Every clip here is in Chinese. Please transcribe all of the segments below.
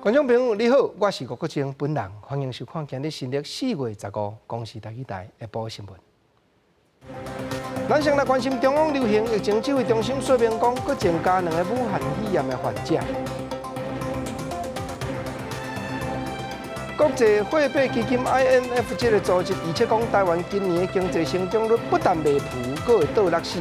观众朋友你好，我是郭国清本人，欢迎收看今日新历4月15公视台语台下晡新闻。咱先来关心中央流行疫情指挥中心说明讲，佫增加2个武汉肺炎的患者。国际货币基金 IMF 这个组织，而且讲台湾今年的经济成长率不但袂负，佫会倒落4%。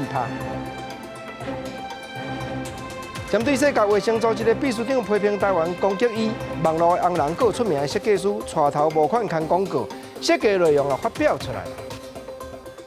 针对世界卫生组织的秘书长批评台湾攻击伊网络的红人，佫有出名的设计师带头募款看广告，设计内容也发表出来。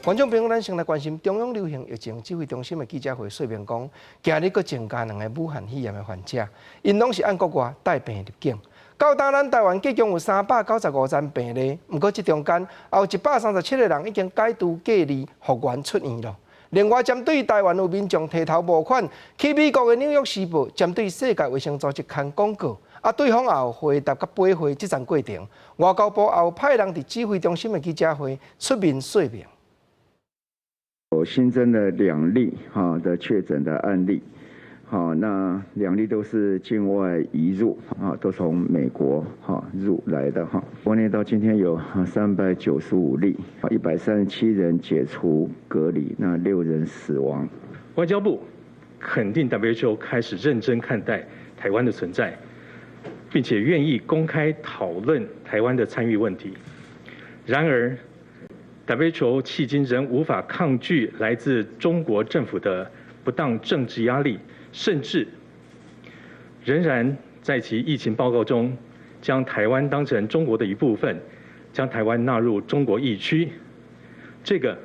观众朋友，咱先来关心中央流行疫情指挥中心的记者会说明讲，今日佫增加2个武汉肺炎的患者，因拢是按国外带病入境。到当咱台湾计共有395宗病例，不过这中间还有137个人已经解除隔离复原出院了。另外，针对台湾有民众提头募款去美国的《纽约时报》，针对世界卫生组织刊广告，对方也有回答甲赔回这层过程。外交部也有派人伫指挥中心的记者会出面说明。有新增了2例的确诊的案例，那2例都是境外移入都从美国入来的国内到今天有395例，137人解除隔离，那6人死亡。外交部肯定 WHO 开始认真看待台湾的存在，并且愿意公开讨论台湾的参与问题。然而WHO 迄今仍无法抗拒来自中国政府的不当政治压力，甚至仍然在其疫情报告中将台湾当成中国的一部分，将台湾纳入中国疫区。这个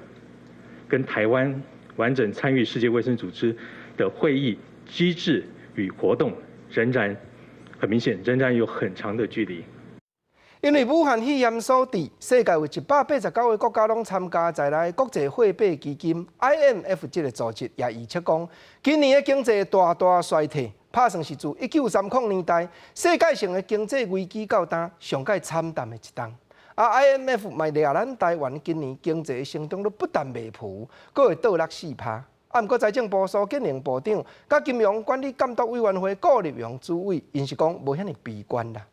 跟台湾完整参与世界卫生组织的会议机制与活动，仍然很明显，仍然有很长的距离。因为武汉肺炎所致，世界有189个国家拢参加在内。国际货币基金 IMF 这个组织也预测讲，今年的经济大衰退，拍算是自1930年代世界性的经济危机到当上界惨淡的一档。IMF 嘛抓咱台湾今年经济成长率不但袂负，佫会倒落4%。不过财政部苏建宁部长甲金融管理监督委员会顾立勇主委，因是讲无遐尼悲观啦。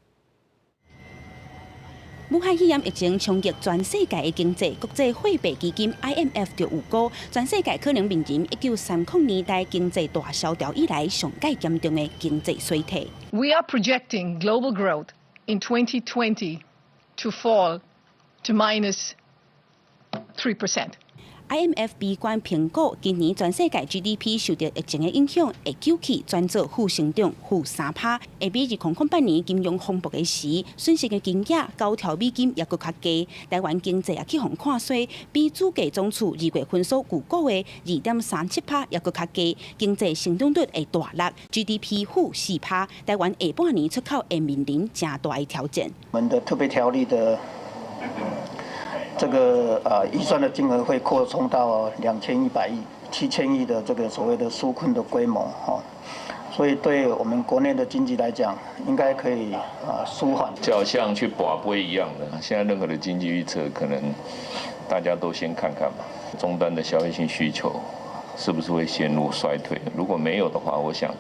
武汉肺炎疫情冲击全世界的经济，国际货币基金 IMF 就预估，全世界可能面临1930年代经济大萧条以来上界严重的经济衰退。We are projecting global growth in 2020 to fall to minus 3%. IMF 悲观评估，今年全世界 GDP 受到疫情的影响，会救起转做负成长，-3%。下比2008年金融风暴的时，损失的金额9条美金也佫较低。台湾经济也去互看衰，比主计总处2月份所预估的2.37%也佫较低，经济成长率会大落 ，GDP -4%。台湾下半年出口会面临正大的挑战。我们的特别条例的这个预算的金额会扩充到2100亿、7000亿的这个所谓的纾困的规模所以对我们国内的经济来讲，应该可以舒缓。就好像去拔杯一样的，现在任何的经济预测，可能大家都先看看吧，终端的消费性需求是不是会陷入衰退？如果没有的话，我想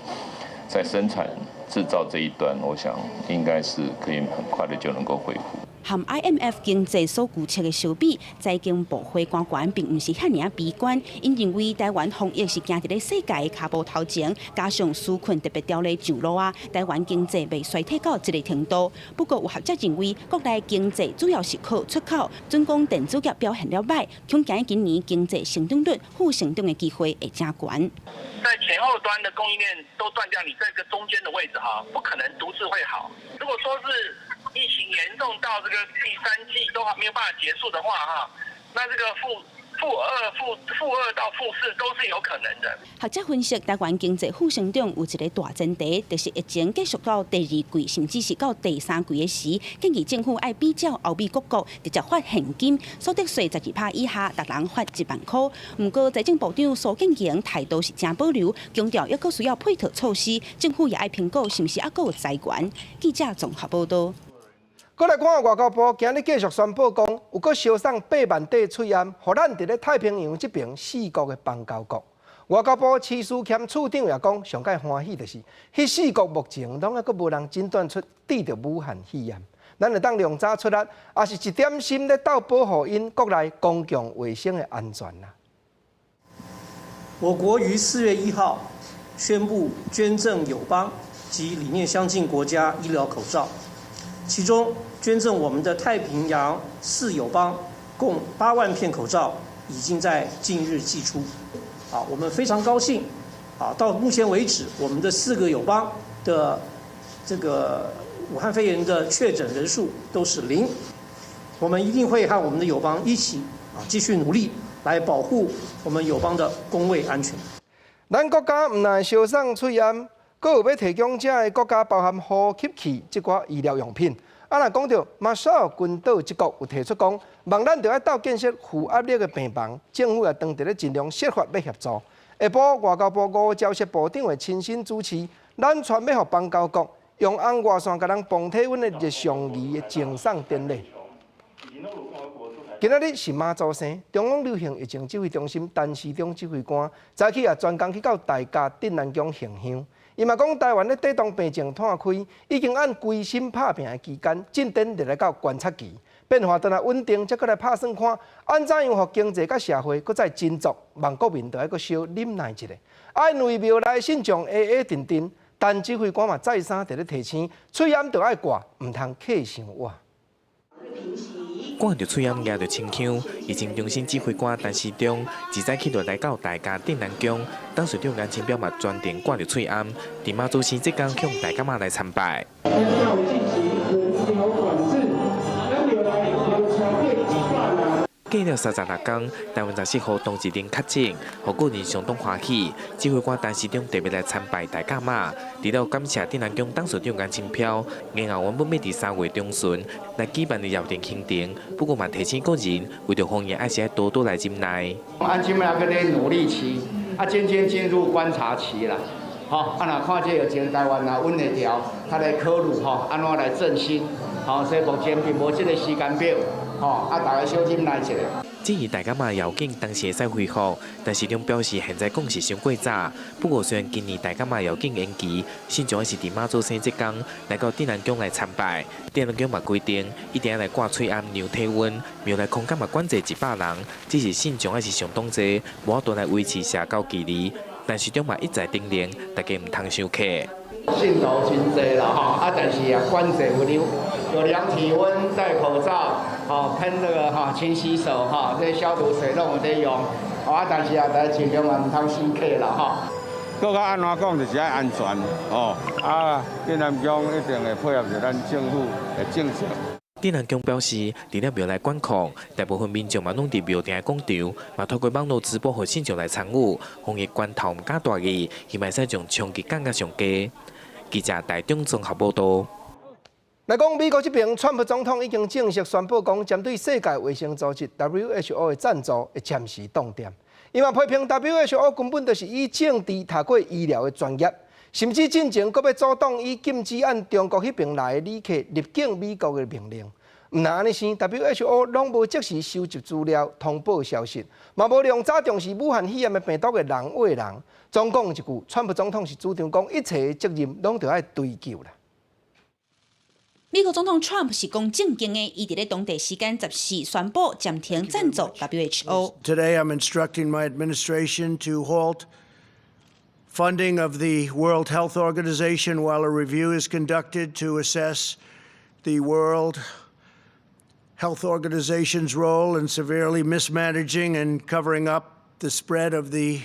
在生产制造这一端，我想应该是可以很快的就能够恢复。和 IMF 经济所预测的相比，财经部会官员并不是遐尔悲观，因认为台湾防疫是行伫咧世界的脚步头前，加上纾困特别条例上路台湾经济未衰退到这个程度。不过有学者认为，国内经济主要是靠出口，准讲电子业表现了歹，恐惊今年经济成长率负成长的机会会真悬。在前后端的供应链都断掉，你这个中间的位置不可能独自会好。如果说是疫情严重到这个第3季都还没有办法结束的话那这个负2到负4都是有可能的。学者分析，台湾经济负成长有一个大前提，就是疫情继续到第2季，甚至是到第3季的时，建议政府要比照欧美各国，直接发现金，所得税12%以下，每人发1万块。不过，财政部长苏建宁态度是真保留，强调抑佫需要配套措施，政府也要评估是不是抑佫有财源。记者综合报道。再来看外交部今日继续宣布讲，有佫烧送8万块翠烟，互咱伫咧太平洋这边4国的邦交国。外交部次司兼处长也讲，上界欢喜就是迄4国目前拢还阁无人诊断出得着武汉肺炎，咱会当量早出力，也是一点心咧斗保护因国内公共卫生的安全啦。我国于4月1号宣布捐赠友邦及理念相近国家医疗口罩，其中捐赠我们的太平洋4友邦共8万片口罩，已经在近日寄出。我们非常高兴。到目前为止，我们的4个友邦的这个武汉肺炎的确诊人数都是0。我们一定会和我们的友邦一起继续努力，来保护我们友邦的公卫安全。咱国家唔但烧送喙炎，阁有要提供这个国家包含呼吸器这寡医疗用品。若讲到马绍尔群岛一国有提出讲，望咱着要斗建设负压力的病房，政府也当伫咧尽量设法要协助。下晡外交部5交涉部长会亲身主持，咱传要互邦交国用红外线甲咱泵体温的日常仪的赠送典礼。今仔日是妈祖生，中央流行疫情指挥中心陈时中指挥官早起也专工去到大甲镇南宫行香。伊嘛讲，台湾咧带动病情摊开，已经按规心拍拼的期间，进展入来到观察期，变化倒来稳定，才过来拍算看，安怎样互经济甲社会搁再振作，望国民着要搁小忍耐一下。爱内庙内信众沉沉，陈指挥官嘛再三伫咧提醒，喙炎着爱挂，唔通客伤活。挂着喙炎，夹着清腔，疫情中心指挥官陈时中自早起就来到大甲镇南宫，董事长颜清标嘛专程挂着喙炎，伫妈祖生这天向大甲妈来参拜。过了36天，台湾14号同一人确诊，互个人相当欢喜。指挥官陈时中特别来参拜大甲妈，除了感谢镇南宫董事长颜清标，然后原本要伫3月中旬来举办的校定行程，不过嘛提醒个人为着防疫，还是要多多来忍耐。安今麦个咧努力期，渐渐进入观察期啦。若看这有前台湾稳会调，他来考虑安怎来振兴。所以目前并无这个时间表。大家小忍耐一下。至于大甲妈要紧，当时会使恢复，但市长表示现在讲是伤过早。不过虽然今年大甲妈要紧延期，信众还是伫妈祖生这天来到镇南宫来参拜。镇南宫嘛规定一定要来挂喙炎、量体温，庙内空间嘛管制100人，只是信众还是相当多，无法度来维持社交距离。但市长嘛一再叮咛，大家唔通伤客。信徒真多啦，但是管制有量体温、戴口罩，喷那个勤洗手，这消毒水拢有在用，但是大家尽量唔通死客啦，搁较安怎讲就是爱安全，镇南宫一定会配合着咱政府的政策。镇南宫表示，除了庙内管控，大部分民众嘛拢伫庙埕广场，嘛透过网络直播互信众来参与。防疫关头唔敢大意，伊嘛使将冲击降到上低。记者台中综合报道。来讲，美国这边，川普总统已经正式宣布讲，针对世界卫生组织 WHO 的赞助会暂时冻点。伊嘛批评 WHO 根本就是以政治踏过医疗的专业，甚至进前阁要阻挡以禁止按中国迄边来的旅客入境美国的命令。唔但安尼生 ，WHO 拢无即时收集资料、通报消息，嘛无量早重视武汉肺炎的病毒的人为人。总讲一句，川普总统是主张讲一切责任拢着爱追究啦。美国总统 Trump 是讲正经的，伊伫咧当地时间14宣布暂停赞助 WHO。Today, I'm instructing my administration to halt funding of the World Health Organization while a review is conducted to assess the World Health Organization's role in severely mismanaging and covering up the spread of the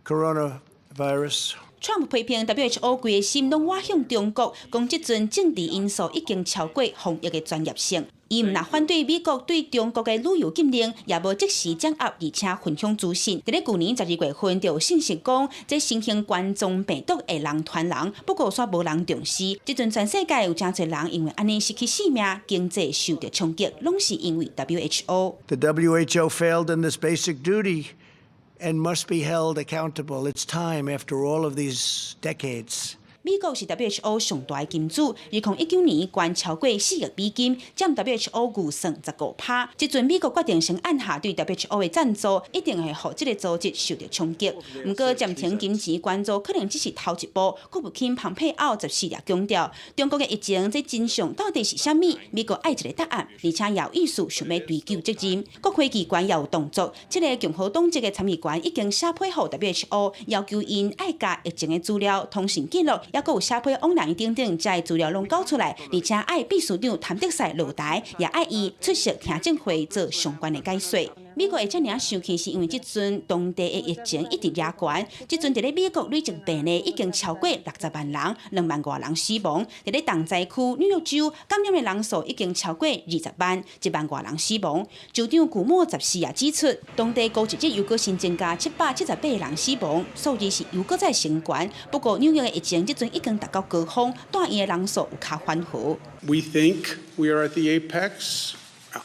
coronavirus. Trump 批评 WHO 规个心拢挖向中国，讲即阵政治因素已经超过防疫的专业性。伊毋但反对美国对中国的旅游禁令，也无即时掌握，而且分享资讯。伫咧去年12月份，就有信息讲，这新型冠状病毒会人传人，不过煞无人重视。即阵全世界有真侪人因为安尼失去性命，经济受到冲击，拢是因为 WHO。The WHO failed in this basic duty.And must be held accountable. It's time, after all of these decades, 美国是 WHO 上大的金主，2019年捐超过4亿美金，占 WHO 预算15%。即阵美国决定先按下对 WHO 的赞助，一定会让这个组织受到冲击。不过暂停金钱捐助可能只是头一步。国务卿蓬佩奥14日强调，中国的疫情这真相到底是啥物？美国爱一个答案，而且也有意思想要追究责任。国会机关也有动作，这个共和党籍的参议员已经写批给 WHO， 要求因爱甲疫情的资料、通讯记录，也有写批往人等等，这资料拢交出来，而且爱秘书长谭德赛落台，也爱伊出席听证会做相关的解说。美国会这样生气，是因为即阵当地的疫情一直压悬，即阵伫咧美国累计病例已经超过60万人，2万多人死亡。伫咧东灾区纽约州感染的人数已经超过20万，1万多人死亡。州长古莫14日指出，当地高一日又搁新增加778人死亡，数字是又搁再升悬。不过纽约的疫情即阵已经达到高峰，住院的人数有较缓和。We think we are at the apex,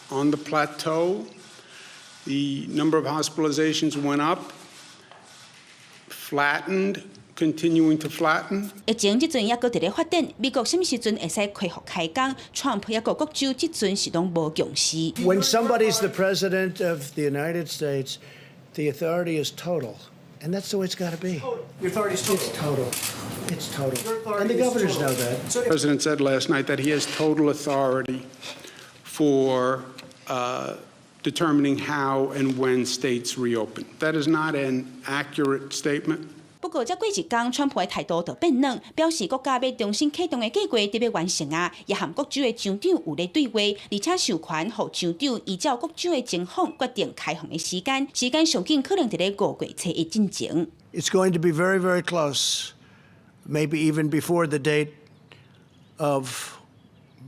on the plateau. The number of hospitalizations went up, flattened, continuing to flatten. 疫情即阵也搁伫咧发展，美国什么时阵会使恢复开工 ？Trump 也个国州即阵是拢无重视。When somebody's the president of the United States, the authority is total. And that's the way it's got to be. The authority is total. It's total. It's total. And the governors know that. The president said last night that he has total authority for determining how and when states reopen. That is not an accurate statement. 不过，才过一天，川普的态度就变软，表示国家要重新启动的计划得要完成啊，也和各州的州长有咧对话，而且授权予州长依照各州的情况决定开放的时间，时间上紧可能伫咧5月初1进前。It's going to be very, very close, maybe even before the date of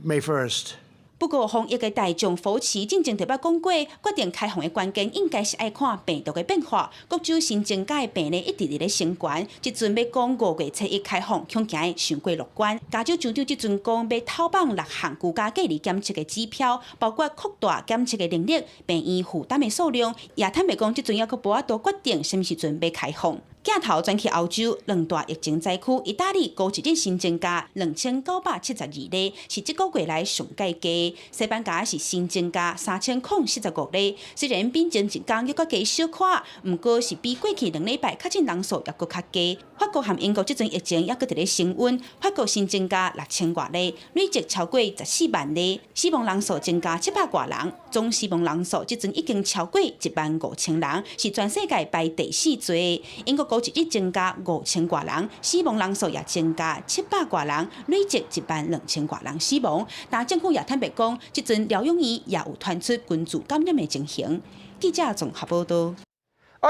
May 1st. 不过，防疫的大众扶持正特别讲过，决定开放的关键应该是爱看病毒的变化。各州新增加的病例一直伫咧升悬，即阵要讲5月初1开放，恐惊伤过乐观。加州州长即阵讲要讨绑6项居家隔离检测的指标，包括扩大检测的能力、病院负担的数量，也坦白讲，即阵还佫无法度决定什么时阵要开放。镜头转去欧洲2大疫情灾区，意大利高一日新增加2972例，是这个月来上介低。西班牙是新增加3045例，虽然比前一天又搁加小可，不过是比过去2礼拜确诊人数也搁较低。法国和英国这阵疫情也搁伫咧升温，法国新增加6000多例，累计超过14万例，死亡人数增加700多人，总死亡人数这阵已经超过15000人，是全世界排第4最。英国高一日增加5000多人，死亡人数也增加700多人，累计12000多人死亡。但政府也坦白讲，即阵疗养院也有传出群聚感染的情形。记者综合报道。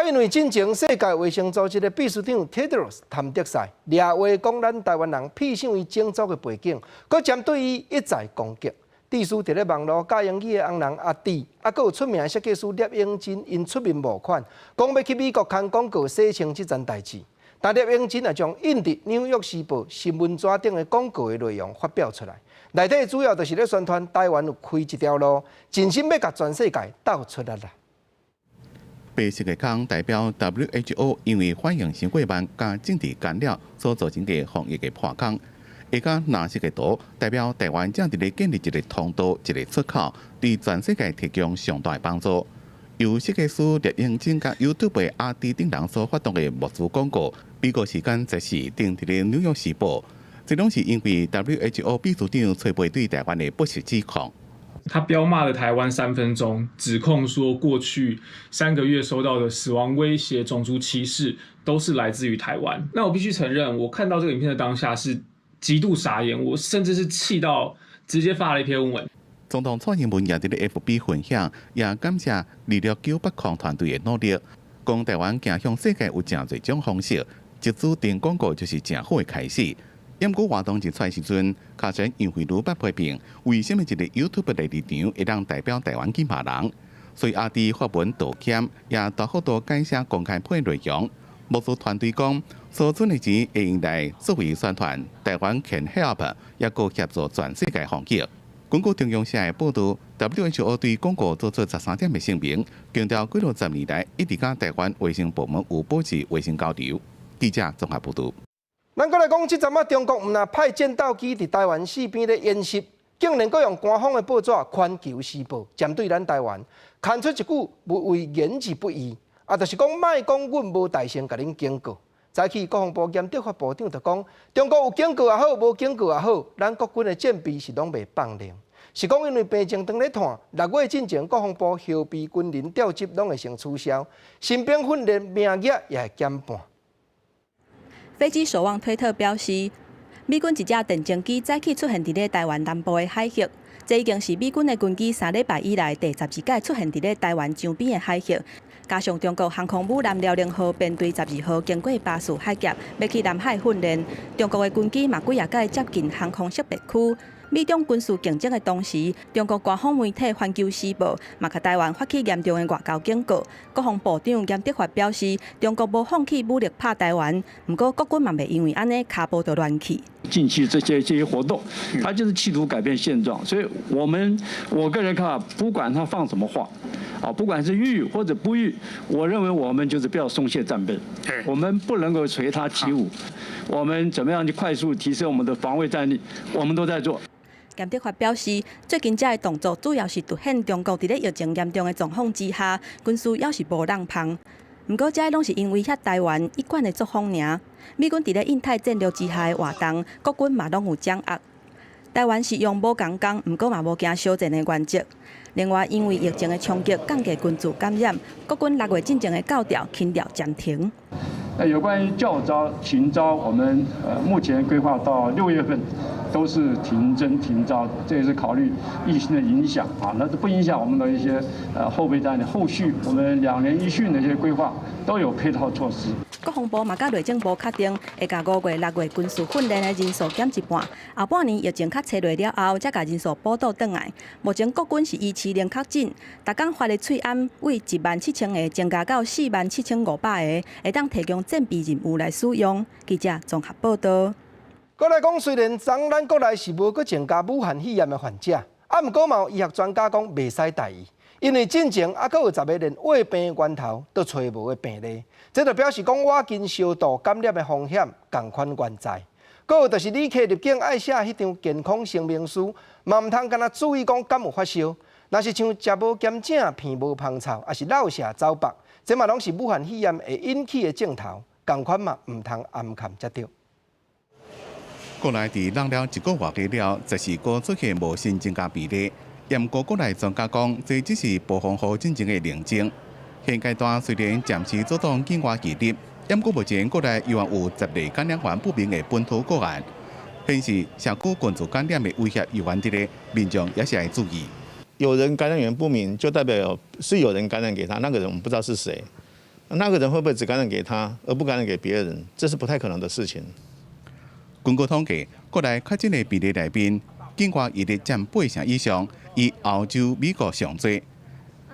因为进前世界卫生组织的秘书长 Tedros 谭德赛掠话讲咱台湾人披上伊种族的背景，佮针对伊一再攻击。地书伫咧网络教英语的红人阿弟，还佫有出名的设计师聂永真，因出面募款，讲要去美国看广告洗清这件代志。但聂永真也将印伫《纽约时报》新闻纸顶的广告的内容发表出来，内底主要就是咧宣传台湾有开一条路，真心要甲全世界斗出来啦。白色的空代表 WHO 因为反应新冠病加政治干扰所造成的防疫的破口。下加蓝色的图代表台湾正伫咧建立一个通道、一个出口，对全世界提供上大的帮助。由设计师聂永真甲 YouTube 的阿弟等人所发动的募资广告，美国时间14登伫咧《纽约时报》，这拢是因为 WHO 秘书长崔培对台湾的不实指控。他彪骂了台湾3分钟，指控说过去3个月收到的死亡威胁、种族歧视都是来自于台湾。那我必须承认，我看到这个影片的当下是极度傻眼，我甚至是气到直接发了一篇文。总统蔡英文也伫咧 FB 分享，也感谢269抗团队的努力，讲台湾走向世界有真侪种方式，一组电广告就是真好的开始。因过活动一出时阵，卡神因为愈发批评，为什么一个 YouTube 的立场会让代表台湾去骂人？所以阿弟发文道歉，也大幅度改写公开批内容。募资团队讲，所存的钱会用来作为宣传台湾 Can Help， 也个协助全世界防疫。根据中央社的报道 ，WHO 对广告做出13点的声明，强调几60年来一直甲台湾卫生部门有保持卫生交流。记者综合报道。咱再来讲，即阵中国毋但派战斗机伫台湾四边咧演习，竟然阁用官方的报纸《环球时报》针对咱台湾，刊出一句为言之不义，就是讲莫讲阮无大声甲恁警告。早起国防部兼执法部长就讲，中国有警告也好，无警告也好，咱国军的战备是拢袂放零。是讲因为病情长咧拖，6月进前国防部后备军人调集拢会成取消，新兵训练名额也会减半。飞机守望推特表示，美军一架电侦机早起出现伫咧台湾南部的海域，这已经是美军的军机3礼拜以来第12届出现伫咧台湾周边的海域。加上中国航空母舰辽宁号编队12号经过巴士海峡，要去南海训练，中国的军机嘛几啊届接近航空识别区。美中军事竞争的同时，中国官方媒体《环球时报》嘛，甲台湾发起严重的外交警告。国防部长严德发表示，中国无放弃武力拍台湾，不过国军嘛袂因为安尼脚步就乱去。近期这些活动，他就是企图改变现状。所以我个人看法，不管他放什么话，不管是欲或者不欲，我认为我们就是不要松懈战备，我们不能够随他起舞。我们怎么样去快速提升我们的防卫战力，我们都在做。严德发表示，最近这个动作主要是凸显中国伫咧疫情严重的状况之下，军事要是无人防。不过，这拢是因威胁台湾一贯的作风尔。美军伫咧印太战略之下的活动，国军嘛拢有掌握。台湾是用无共讲，不过嘛无惊小战的原则。另外，因为疫情的冲击降低军事感染，国军6月进前的教调轻调暂停。那有关于教招、勤招，我们目前规划到6月份都是停征停招，这也是考虑疫情的影响啊。那不影响我们的一些后备战的后续，我们2年一训的一些规划都有配套措施。国防部嘛，甲内政部确定，会甲5月、6月军事训练的人数减一半，后半年疫情较趋落了后，才甲人数补倒转来。目前国军是依市零确诊，逐工发的催安为17000个增加到47500个，会当提供战备任务来使用。记者综合报道。再来讲，虽然咱国内是无搁增加武汉肺炎的患者，不过嘛有医学专家讲袂使大意，因为进前还佫有10个连胃病源头都找无的病例，这就表示讲我经烧毒感染的风险同款存在。佫有就是旅客入境爱写迄张健康声明书，嘛唔通干那注意讲敢有发烧，若是像食无咸正、鼻无芳臭，还是落瀉走白，这嘛拢是武汉肺炎会引起的症头，同款嘛唔通暗含接着。国内伫冷了1个月多了，就是搁出现无新增加比例。严国国内专家讲，这只是部分好进前的零星。现阶段虽然暂时阻挡境外移入，不过目前国内依然有10例感染源不明的本土个案，显示社区群组感染的威胁依然伫咧，民众也是要注意。有人感染源不明，就代表是有人感染给他，那个人我们不知道是谁，那个人会不会只感染给他，而不感染给别人？这是不太可能的事情。根据统计，国内确诊的比例内面，境外移入占80%以上，以欧洲、美国上多。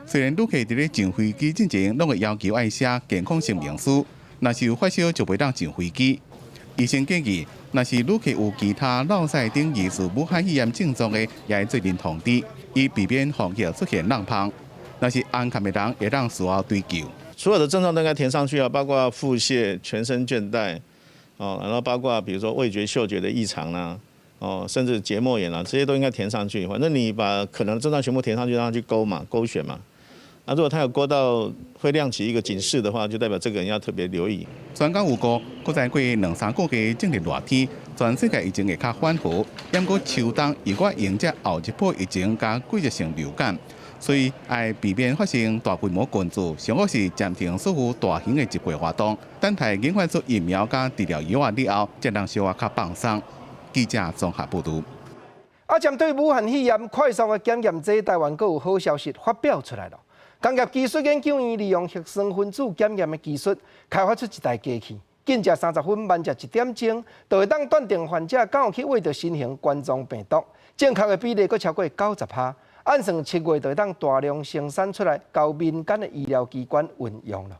虽然旅客伫咧上飞机之前，拢会要求爱写健康声明书，若是有发烧就袂当上飞机。医生建议，若是旅客有其他落塞等疑似武汉肺炎症状的，也要做人通知，以避免防疫出现浪胖。若是安全的人，会当事后追究。所有的症状都应该填上去啊，包括腹泻、全身倦怠。然后包括比如说味觉、嗅觉的异常啦，甚至结膜炎啦，这些都应该填上去。反正你把可能的症状全部填上去，让他去勾选嘛。那如果他有勾到会亮起一个警示的话，就代表这个人要特别留意。专家有估，搁再过2-3个月正热热天，全世界疫情会较缓和。不过秋冬如果迎接后一波疫情加季节性流感，所以要避免发生大规模群聚，上好是暂停所有大型的集会活动，等待研发出疫苗加治疗药了后，才能稍微较放松。记者综合报道。针对武汉肺炎快速的检验剂，台湾阁有好消息发表出来了。工业技术研究院利用核酸分子检验的技术，开发出一台机器，近食30分，慢食1点钟，就会当断定患者敢有去喂到新型冠状病毒，正确的比例阁超过90%。按算7月就会当大量生产出来，交民间的医疗机关运用了。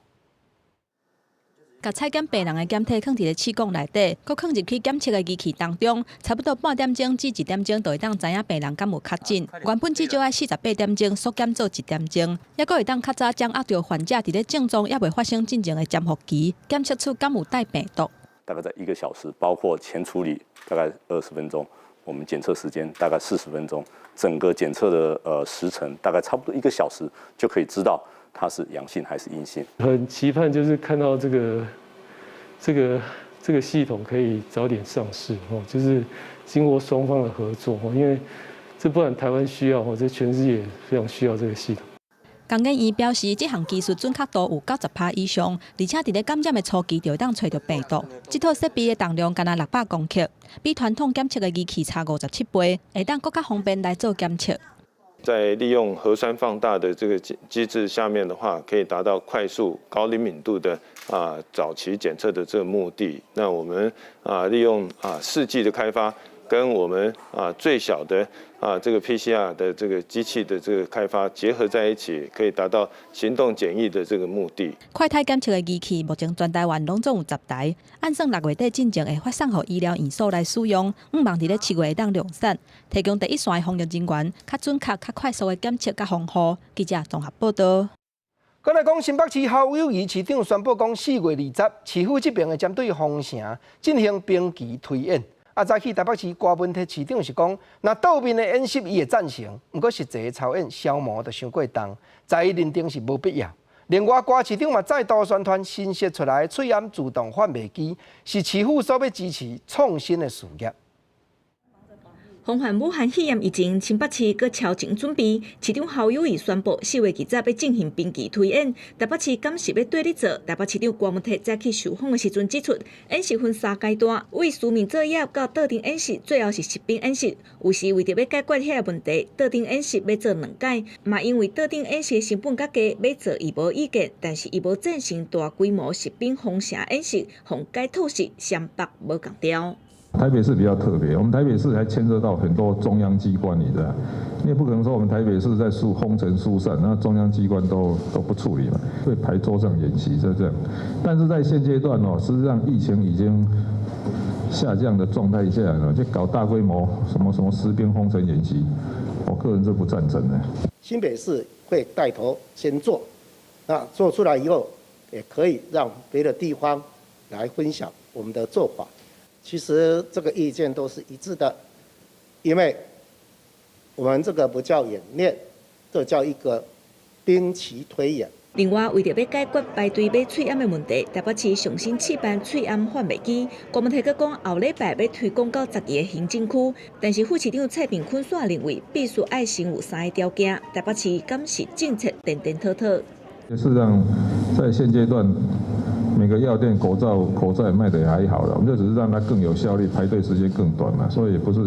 甲采检病人的检体放伫咧气管内底，搁放入去检测的机器当中，差不多半点钟至1点钟就会当知影病人敢有确诊。原本至少要48点钟缩减做1点钟，也搁会当较早掌握到患者伫咧症状还未发生进前的潜伏期，检测出敢有带病毒。大概在1个小时，包括前处理大概20分钟，我们检测时间大概40分钟，整个检测的时程大概差不多1个小时就可以知道它是阳性还是阴性。很期盼就是看到这个系统可以早点上市哦，就是经过双方的合作哦，因为这不但台湾需要哦，这全世界也非常需要这个系统。江建义表示，这项技术准确度有90%以上，而且伫咧感染的初期就会当找到病毒。这套设备的重量干那600公克，比传统检测的仪器差57倍，会当更加方便来做检测。在利用核酸放大的这个机制下面的话，可以达到快速、高灵敏度的早期检测的这个目的。那我们利用4G 的开发，跟我们最小的这个 PCR 的这个机器的这个开发结合在一起，可以达到行动检疫的这个目的。快筛检测的仪器目前全台湾拢总有10台，按算6月底进前会发送予医疗院所来使用，望伫咧7月会当量产，提供第一线的防疫人员较准确、较快速的检测甲防护。记者综合报道。再来讲，新北市侯友宜市长宣布讲，4月20日，市府这边会针对封城进行兵棋推演。早起台北市柯文哲市长是讲，若岛面的演习伊会赞成，不过实际的操演消磨就伤过重，在伊认定是无必要。另外，柯市长嘛再度宣传新设出来的喙安自动贩卖机，是市府所要支持创新的事业。防范武汉肺炎疫情，新北市佮超前准备。市长侯友宜宣布，4月20日要进行兵棋推演。台北市敢是要对你做？台北市长柯文哲早起受访的时阵指出，演习分3阶段，为市民作业到特定演习，最后是实兵演习。有时为着要解决遐个问题，特定演习要做2阶，嘛因为特定演习成本较低，要做伊无意见，但是伊无赞成大规模实兵封城演习，防解透视湘北无共调。台北市比较特别，我们台北市还牵涉到很多中央机关，你知道，你也不可能说我们台北市在封城疏散，那中央机关都不处理嘛，会排桌上演习这样。但是在现阶段哦，实际上疫情已经下降的状态下呢，就搞大规模什么实兵封城演习，我个人是不赞成的。新北市会带头先做，那做出来以后，也可以让别的地方来分享我们的做法。其实这个意见都是一致的，因为我们这个不叫演练，这叫一个兵棋推演。另外，为着要解决排队买喙安的问题，台北市重新试办喙安贩卖机。柯文哲阁讲，后礼拜要推广到10个行政区，但是副市长蔡炳坤却认为，必须爱先有3个条件。台北市敢是政策颠颠讨讨。事实上，在现阶段，每个药店口罩也卖得也还好了，我们就只是让它更有效率，排队时间更短嘛，所以也不是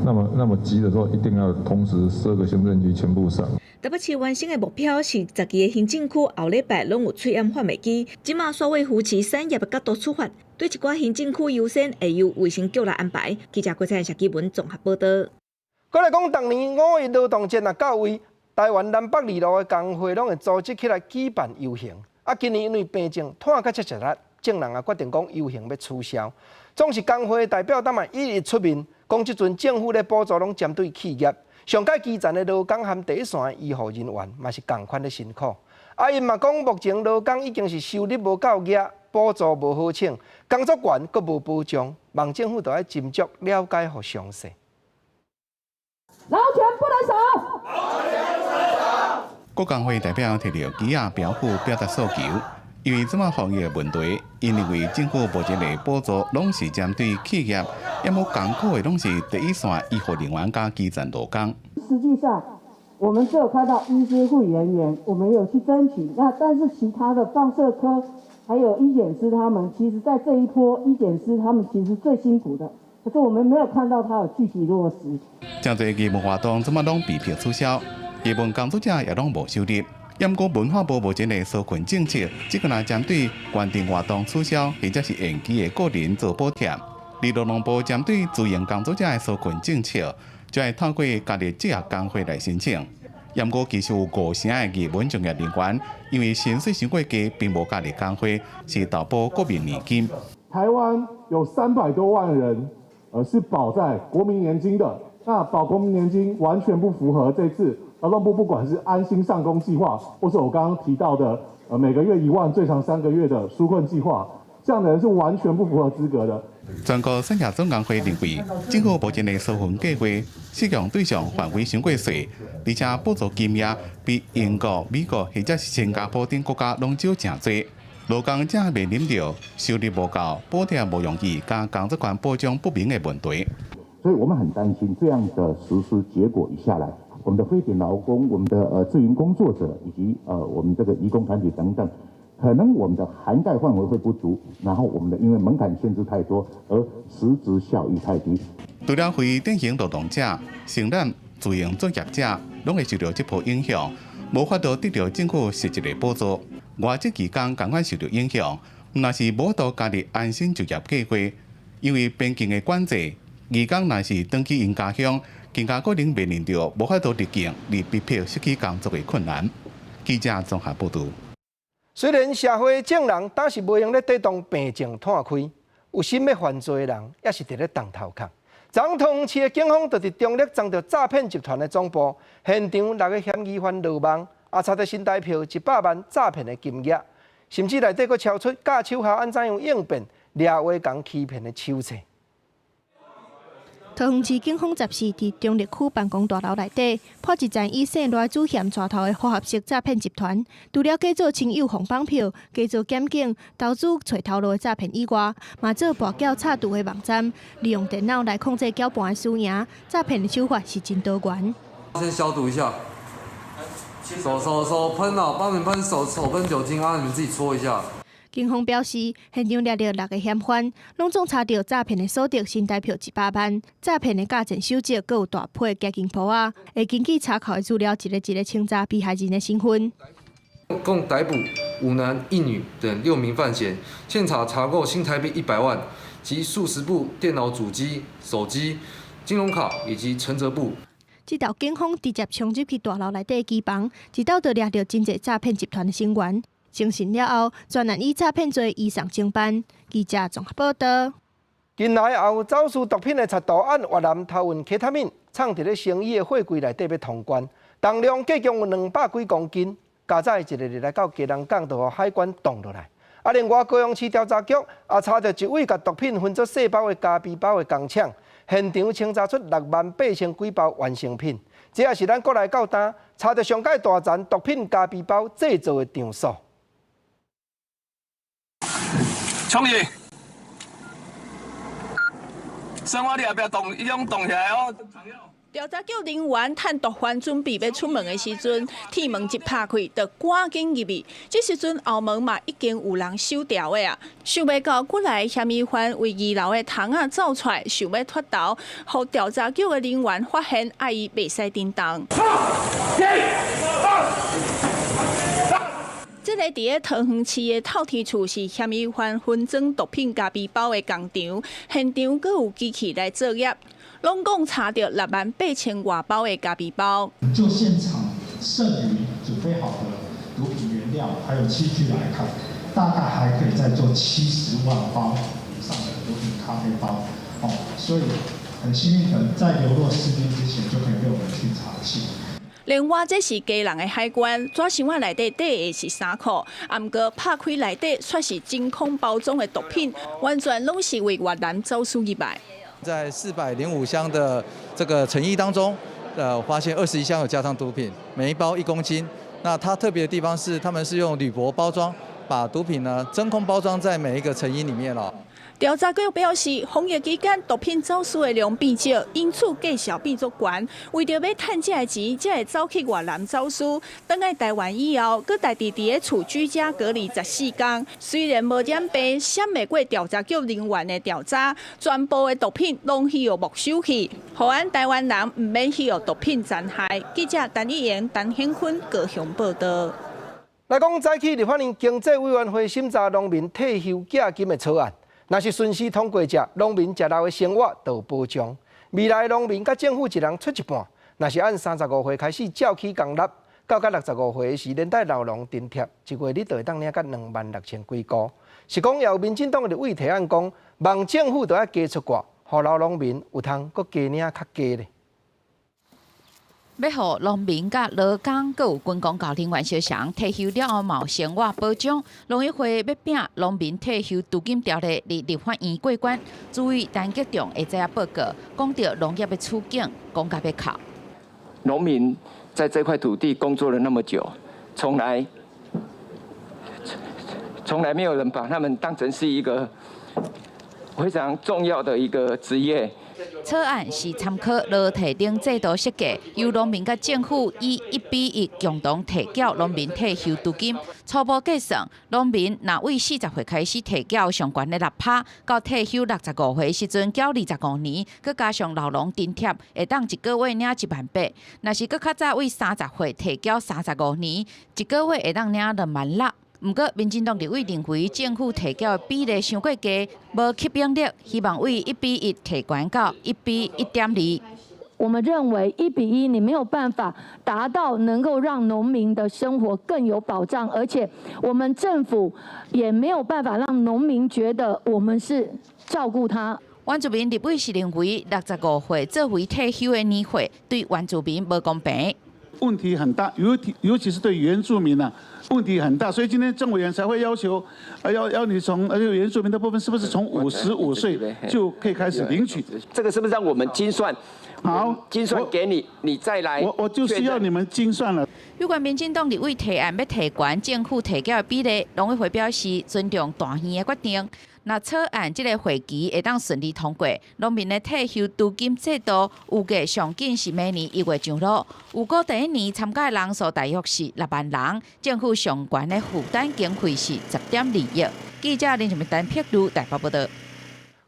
那么急的说一定要同时12个行政区全部上。台北市完成的目标是12个行政区后礼拜拢有喙安贩卖机。即马所谓扶持产业的角度出发，对一寡行政区优先会由卫生局来安排。记者郭彩石基文综合报道。再来讲，当年5一劳动节若到位，台湾南北二路的工会拢会组织起来举办游行。今年因为病症拖到7日，众人决定讲游行要取消。总是工会代表一一出面，讲即阵政府咧补助拢针对企业，上届基层的劳工和第一线的医护人员嘛是同款的辛苦。因嘛讲目前劳工已经是收入无够额，补助无好请，工作权阁无保障，望政府都要斟酌了解和详细。劳权不能少，劳权不能少。各工会代表摕着旗啊标语表达诉求，因为这么防疫的问题，因认为政府目前的补助拢是针对企业，也无艰苦的拢是第一线医护人员加基层劳工。实际上，我们只有看到医师、护理人员，我们有去争取，但是其他的放射科还有医检师他们，其实在这一波医检师他们其实最辛苦的，可是我们没有看到他有具体落实。真侪基本活动怎么拢被迫取消？基本工作者也拢无收入，因过文化部目前的纾困政策，只个来针对原定活动取消或者是延期的个人做补贴。而劳动部针对自营工作者的纾困政策，就会透过家己职业工会来申请。因过其实有5成的基本就业人员，因为薪水伤过低，并无家己工会，是投保国民年金。台湾有300多万人，是保在国民年金的。那保国民年金完全不符合这次劳动部不管是安心上工计划，或是我刚刚提到的每个月1万最长3个月的纾困计划，这样的人是完全不符合资格的。全国产业总工会认为，政府目前的纾困计划适用对象范围伤过细，而且补助金额比英国、美国或者是新加坡等国家拢少真多。劳工正面临着收入无够、补贴无容易、加工作权保障不明的问题。所以我们很担心这样的实施结果一下来，我们的非典劳工、我们的自营工作者以及我们这个移工团体等等。可能我们的涵盖范围会不足，然后我们的因为门槛限制太多，而实质效益太低。除了非典型劳动者、承揽自营作业者，拢会受到这波影响，无法度得到政府实质的补助。外籍移工同样受到影响，若是无法度加入安心就业计划，因为边境的管制，移工若是登去因家乡，更加可能面临着无法度入境而被迫失去工作的困难。记者综合报道。虽然社会正人但是袂用咧抵挡病情摊开，有心要犯罪的人也是伫咧当头壳。昨通市的警方就伫中立撞到诈骗集团的总部，现场6个嫌疑犯落网，也查到新台票100万诈骗的金额，甚至内底佫超出假手下安怎样应变掠话讲欺骗的手册。桃园市警方10时伫中立区办公大楼内底破一站以姓赖主嫌带头的复合式诈骗集团。除了假做亲友红绑票、假做检警、投资找头路的诈骗以外，嘛做跋筊插图的网站，利用电脑来控制搅拌的输赢。诈骗的手法是真多元。先消毒一下，手喷了，帮你们喷手喷酒精啊，你们自己搓一下。警方表示，现场抓到6个嫌犯，拢总查到诈骗的所得新台票100万，诈骗的价钱手册，佮有大批假金簿啊，会根据查考的资料，一个一个清查被害人的身份。共逮捕5男1女等6名犯嫌，现场查购新台币100万及数十部电脑主机、手机、金融卡以及存折簿。这道警方直接冲入去大楼内底机房，一道就掠到真侪诈骗集团的成员。清醒了后，专案以诈骗罪移送侦办。记者综合报道。近来有走私毒品的贼盗案，越南偷运 K 他命，藏伫咧生意的货柜内底要通关，重量计共有200几公斤。加载一个日来到基隆港，就互海关挡落来。另外高雄市调查局也查到一位甲毒品分做细包的咖啡包的工厂，现场清查出68000几包完成品。这也是咱国内到单查到上界大残毒品咖啡包制造的场所。创意，生活你后壁动，伊种动起来哦。调查局人员趁毒贩准备要出门的时阵，铁门一拍开，就赶紧入去。这时阵后门嘛已经有人守牢的啊，想袂到过来嫌疑犯为2楼的窗仔走出来，想要脱逃，互调查局的人员发现，爱伊袂使叮当。这个伫咧桃园市的透天厝是嫌疑犯分装毒品咖啡包的工厂，现场阁有机器来作业，拢共查到68000外包的咖啡包。就现场剩余准备好的毒品原料还有器具来看，大概还可以再做70万包以上的毒品咖啡包。所以很幸运的，在流落市面之前就可以被我们去查缉。另外，这是家人的海关，纸箱仔内底底的是衫裤，毋过拍开内底却是真空包装的毒品，完全拢是为越南走私入来。在405箱的这个成衣当中，发现21箱有加上毒品，每一包1公斤。那它特别的地方是，他们是用铝箔包装，把毒品呢真空包装在每一个成衣里面了。调查局表示，防疫期间毒品走私的量变少，因此价小变作悬。为着要趁这个钱，才会走去越南走私。返来台湾以后，佮家己伫咧厝居家隔离14天。虽然无染病，闪袂过调查局人员的调查，全部的毒品拢去予没收去，互咱台湾人唔免去予毒品残害。记者陈义言、陈显坤高雄报道。来讲，早起立法院经济委员会审查农民退休假金的草案。若是顺势通过，农民食老的生活就有保障。未来农民甲政府一人出一半。若是按35岁开始照起公立，到65岁时连带老农津贴，一个月你就会当领到26000几股。是讲有民进党的立委提案讲，望政府就要加出国，互老农民有通搁加领较加咧。要互农民、甲劳工、各有军工教人员相常退休了后冇生活保障，农委会要拼农民退休资金条例立法院过关。注意陈吉仲会知影报告，讲到农业的处境，讲甲要哭。农民在这块土地工作了那么久，从来没有人把他们当成是一个非常重要的一个职业。草案是参考劳提顶制度设计，由农民甲政府以1:1共同提缴农民退休资金。初步计算，农民若为40岁开始提缴相关的6%，到退休65岁时阵缴25年，佮加上老农津贴，会当一个月领18000。若是佮较早为30岁提缴35年，一个月会当领26000。不过，民进党立委认为政府提缴的比例太过低，无吸引力，希望为1:1提悬到1:1.2。我们认为1:1你没有办法达到能够让农民的生活更有保障，而且我们政府也没有办法让农民觉得我们是照顾他。原住民立委是认为65岁作为退休的年岁，对原住民无公平。问题很大，尤其是对原住民啊，问题很大，所以今天郑委员才会要求，要你从原住民的部分是不是从55岁就可以开始领取？这个是不是让我们精算？好，精算给你，你再来。我就是要你们精算了。有关民进党立委提案要提悬政府提缴的比例，农委会表示尊重大院的决定。那草案这个会期会当顺利通过，农民的退休资金制度预计上紧是明年1月上路。预估第一年参加的人数大约是6万人，政府上悬的负担经费是10.2亿。记者林俊明单撇录台北报道。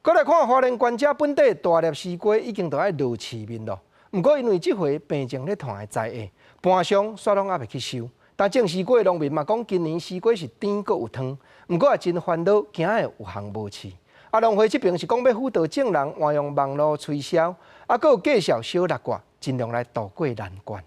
再来看花莲关家本地大粒西瓜已经都爱落市面咯，不过因为这回病情咧传的灾下，搬商煞拢还未去收。但种西瓜的农民嘛讲，今年西瓜是甜阁有汤，不过也真烦恼，惊会有项无市。农会这边是讲要辅导种人换用网络推销，阁有介绍小六卦，尽量来渡过难关。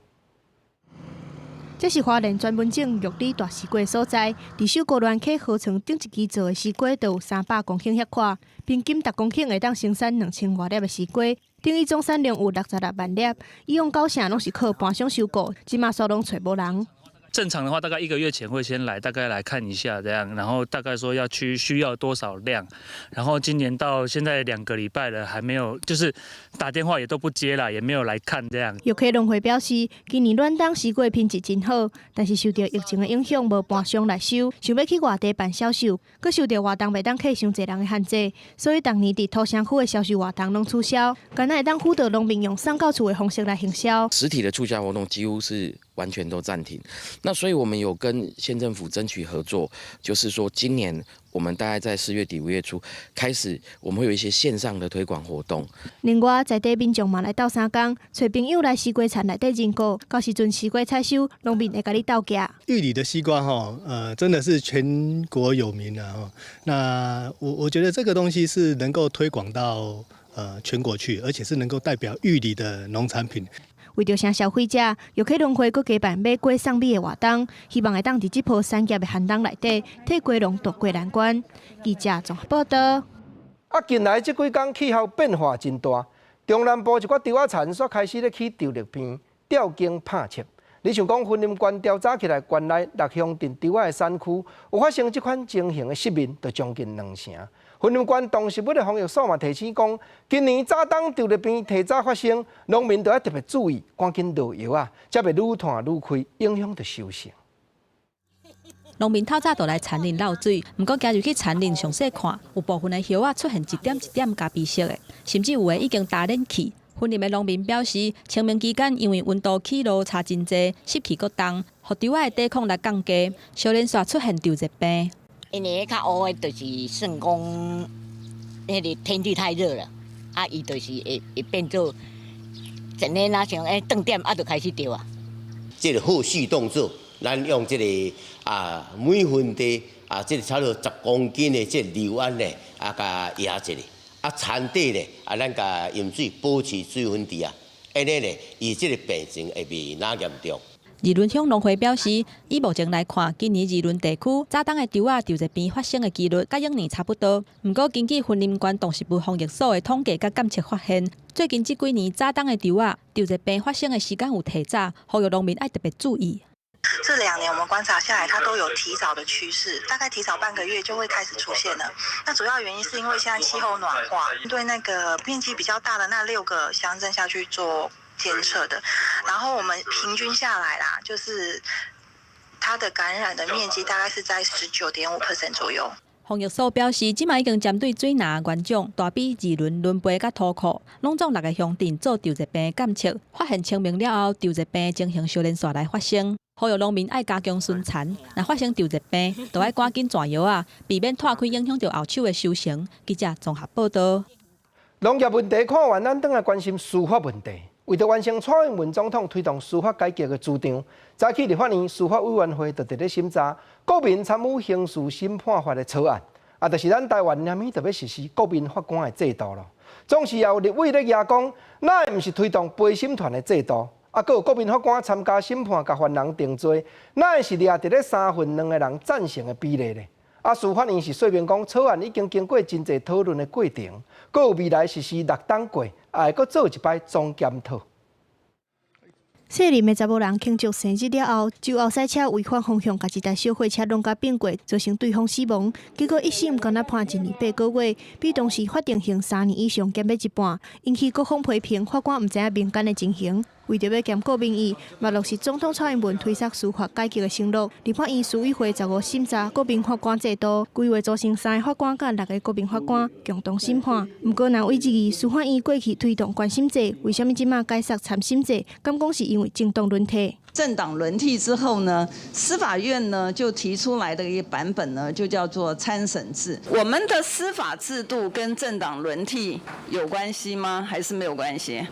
这是花莲专门种玉里大西瓜的所在，伫首高峦溪河床顶一支做的西瓜，都有300公顷遐宽，平均10公顷会当生产2000多粒的西瓜，等于总产量有66万粒。以往高城拢是靠搬商收购，即马所拢找无人。正常的话，大概1个月前会先来，大概来看一下这样，然后大概说要需要多少量，然后今年到现在2个礼拜了，还没有，就是打电话也都不接了，也没有来看这样。玉溪农会表示，今年暖冬西瓜品质真好，但是受到疫情的影响，无搬商来收，想要去外地办销售，佮受到活动袂当客伤侪人的限制，所以当年伫土城区的销售活动拢取消，敢若会当辅导农民用送到厝的方式来行销。实体的促销活动几乎是完全都暂停。那所以我们有跟县政府争取合作，就是说今年我们大概在4月底5月初开始，我们会有一些线上的推广活动。另外，在地民众嘛来斗相共，找朋友来西瓜田内底认购，到时阵西瓜采收，农民会甲你斗价。玉里的西瓜真的是全国有名啊那我觉得这个东西是能够推广到全国去，而且是能够代表玉里的农产品。为着向消费者，玉溪农会阁举办买瓜送米的活动，希望会当伫这波产业的寒冬内底，替瓜农渡过难关。记者综合报道。近来这几天气候变化真大，中南部一寡稻仔田煞开始咧起稻粒片、吊茎拍切。你想讲云林县调查起来，县内6乡镇稻仔的山区有发生这款情形的失明，就将近2成。云林县当时的防疫所嘛提醒讲，今年早冬稻粒片提早发生，农民就要特别注意，赶紧落药啊，才袂愈摊愈开，影响着收成。农民透早就来田林漏水，不过加入去田林详细看，有部分的叶仔出现一点一点咖啡色的，甚至有的已经打冷去。云林的农民表示，清明期间因为温度起落差真济，湿气过重，互稻仔的抵抗力降低，小连续出现稻热病。因为较乌的，就是算讲，迄个天气太热了，伊就是会变做，前日那像断点就开始掉啊。这个后续动作，咱用这个每分地这个差不多10公斤的这硫胺咧，甲压一下，田底咧咱甲用水保持水分低啊，安尼咧，伊这个病情会袂那严重。二轮乡农会表示，以目前来看，今年二轮地区早冬的稻仔稻热病发生的几率，甲往年差不多。不过，根据云林县动植物防疫所的统计甲监测发现，最近这几年早冬的稻仔稻热病发生的时间有提早，呼吁农民要特别注意。这2年我们观察下来，它都有提早的趋势，大概提早半个月就会开始出现了。那主要原因是因为现在气候暖化，对那个面积比较大的那6个乡镇下去做监测的，然后我们平均下来啦，就是它的感染的面积大概是在19.5% 左右。防疫所表示，即卖已经针对水拿原种、大比2轮轮杯甲土库，拢总6个乡镇做稻热病的监测，发现清明了后，稻热病的情形小连续来发生。呼吁农民爱加强巡残，若发生稻热病，就要赶紧抓药啊，避免拓开影响到后手的收成。记者综合报道。农业问题看完，咱转来关心司法问题。为着完成蔡英文总统推动司法改革的主张，早起立法院司法委员会就伫咧审查国民参与刑事审判法的草案，就是咱台湾明年就要实施国民法官的制度咯。总是也有立委咧牙讲，那毋是推动陪审团的制度，阁有国民法官参加审判，甲犯人定罪，那会是掠伫咧3分2个人赞成的比例咧。司法院是说明讲，草案已经经过真侪讨论的过程，阁有未来实施6档过，会阁做一摆总检讨。姓林的查某人庆祝生日了后，就后驶车违反方向，甲一台小货车弄甲并过，造成对方死亡。结果1审敢若判1年8个月，比当时法定刑3年以上减要一半，引起各方批评。法官毋知影民间的情形。为着要兼顾民意，嘛落实总统蔡英文推测司法改革的承诺，立法院司委会15审查国民法官制度，规划组成3个法官甲6个国民法官共同审判。不过，若为质疑司法院过去推动关审制，为什么今麦改杀参审制？敢讲是因为政党轮替？政党轮替之后呢，司法院呢就提出来的一个版本呢，就叫做参审制。我们的司法制度跟政党轮替有关系吗？还是没有关系？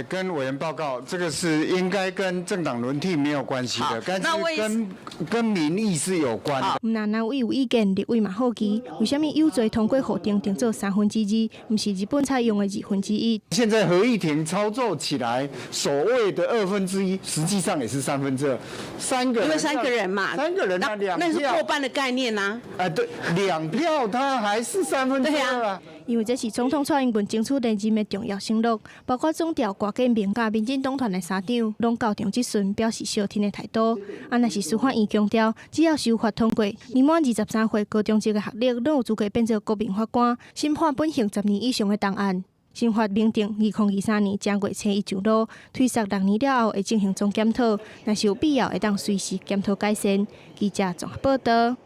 跟委员报告，这个是应该跟政党轮替没有关系的，但是跟民意是有关的。那哪位有意见？立委嘛好奇，为什么有罪通过法定定做2/3，不是日本采用的1/2？现在合议庭操作起来，所谓的1/2，实际上也是2/3，3个人，因为3个人嘛，3个人那2票，那是过半的概念呐。对，2票他还是2/3啊。因为这是总统蔡英文争取连任的重要承诺，包括总调郭建明甲民进党团的3长，拢到场质询，表示小听的态度。若是司法院强调，只要修法通过，年满23岁高中职的学历，拢有资格变做国民法官，审判本刑10年以上的档案。新法明定2023年正月初1上路，推测6年了后会进行总检讨，若是有必要会当随时检讨改善。记者综合报道。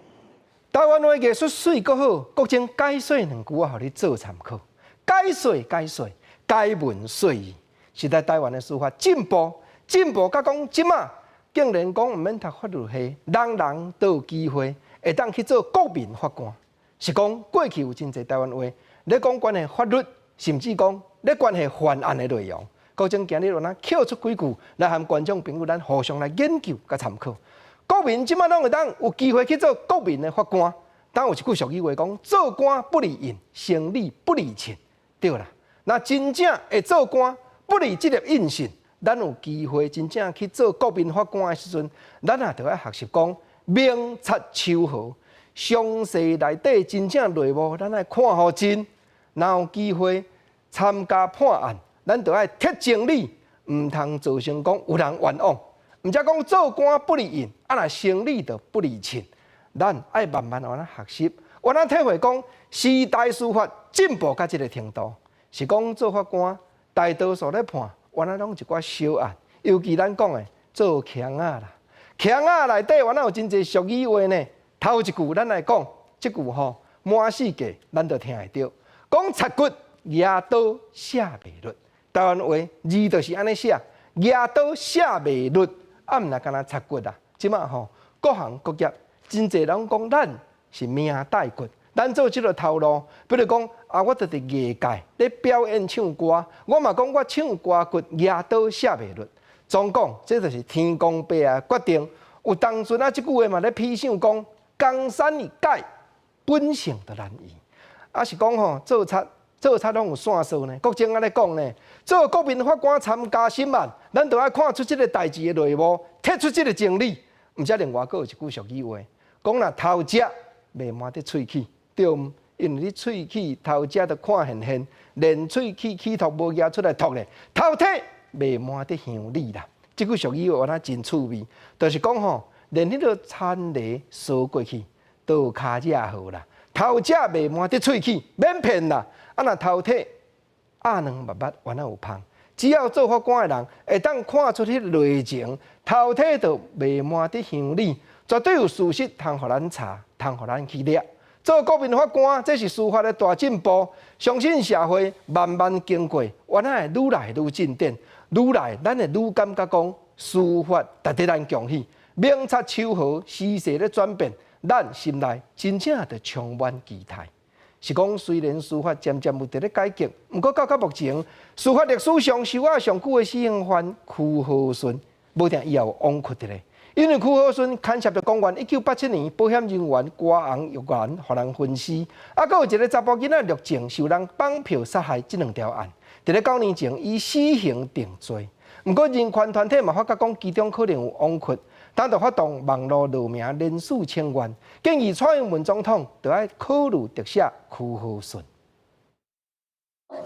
台湾话艺术水阁好，国情解说2句话，互你做参考。解说，解文说义，是在台湾的司法进步甲讲即马竟然讲毋免读法律系，人都有机会会当去做国民法官。是讲过去有真侪台湾话咧讲关系法律，甚至讲咧关系犯案的内容。国情今日就捡出几句来和观众朋友咱互相来研究甲参考。国民即马拢会当有机会去做国民的法官。当有一句俗语话讲：做官不离印，生理不离情。对啦，那真正会做官不离这粒印性，咱有机会真正去做国民法官的时阵，咱也着要学习讲明察秋毫，详细内底真正内幕，咱爱看好真。若有机会参加判案，咱着爱贴情理，唔通造成讲有人冤枉。毋则讲做官不离印，若生理就不离情。咱爱慢慢学习，体会讲时代司法进步到这个程度，是讲做法官大多数咧判，拢一寡小案，尤其咱讲的做强啊啦，强啊内底有真侪俗语话呢。头一句咱来讲，这句吼满世界咱都听会到，讲插骨举刀写袂律。台湾话字就是安尼写，举刀写袂律。毋若敢若插骨啊！即马吼，各行各业真侪人讲咱是命带骨，咱做即个头路，比如讲我伫艺界咧表演唱歌，我嘛讲我唱歌骨举刀写袂律。总讲这就是天公伯啊决定。有当阵即句话嘛咧批想讲，江山易改，本性就难移。是讲吼做贼拢有线索呢。国情安尼讲呢，做国民法官参加审案，咱就要看出即个代志的内幕，剔出这个情理。毋则另外佫有一句俗语话，讲若头食未满得喙齿，对毋？因为你喙齿头食着看现，连喙齿齿头无夹出来吐咧，头体未满得香里啦。这句俗语话那真趣味，就是讲吼，连迄个田螺烧过去都卡惹好啦。头食未满得喙齿，免骗啦。啊，若头体鸭卵密密，原来有芳。只要做法官的人会当看出迄内情，头体就未满得香里，绝对有事实通互咱查，通互咱去抓。做国民法官，这是司法的大进步。相信社会慢慢经过，原来愈来愈进展，愈来咱会愈感觉讲司法值得咱恭喜。明察秋毫，时势咧转变，咱心内真正着充满期待。是讲，虽然司法渐渐有伫咧改革，不过到目前，司法历史上受啊上久的死刑犯屈和顺，无定以后枉屈伫咧。因为屈和顺牵涉着公元1987年保险人员瓜红玉兰互人分尸，啊，搁有一个查甫囡仔陆静受人绑票杀害，这两条案，伫咧9年前以死刑定罪。不过人权团体嘛发觉讲，其中可能有枉屈，单独发动网络匿名联署请愿，建议蔡英文总统就要考虑特赦屈和顺。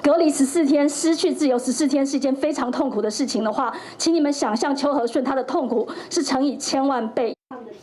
隔离14天，失去自由14天是一件非常痛苦的事情的话，请你们想象邱和顺他的痛苦是乘以1000万倍。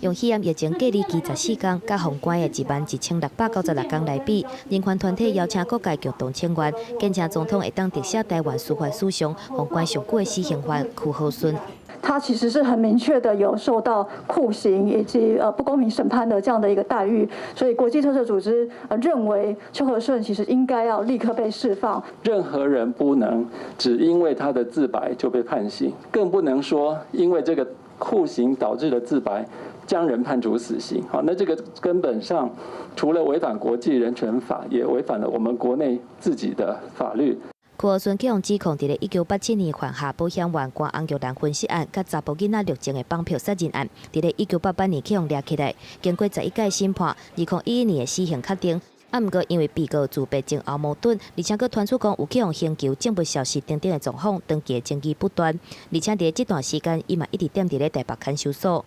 用肺炎疫情隔离24天，甲封关的11696天来比，人权团体邀请各界共同请愿，建请总统会当特赦台湾司法史上封关上久的死刑犯屈和顺。他其实是很明确的有受到酷刑以及不公平审判的这样的一个待遇，所以国际特赦组织认为邱和顺其实应该要立刻被释放。任何人不能只因为他的自白就被判刑，更不能说因为这个酷刑导致的自白将人判处死刑。好，那这个根本上除了违反国际人权法，也违反了我们国内自己的法律。屈和顺去互指控，伫咧1987年犯下保险员关红玉兰分尸案，甲查甫囡仔陆静的绑票杀人案，伫咧1988年去互抓起来，经过11届审判，2011年的死刑确定。啊，毋过因为被告自闭症后矛盾，而且佫传出讲有去互刑求证不消息等等的状况，长期的争议不断。而且伫这段时间，伊嘛一直踮伫咧台北看守所。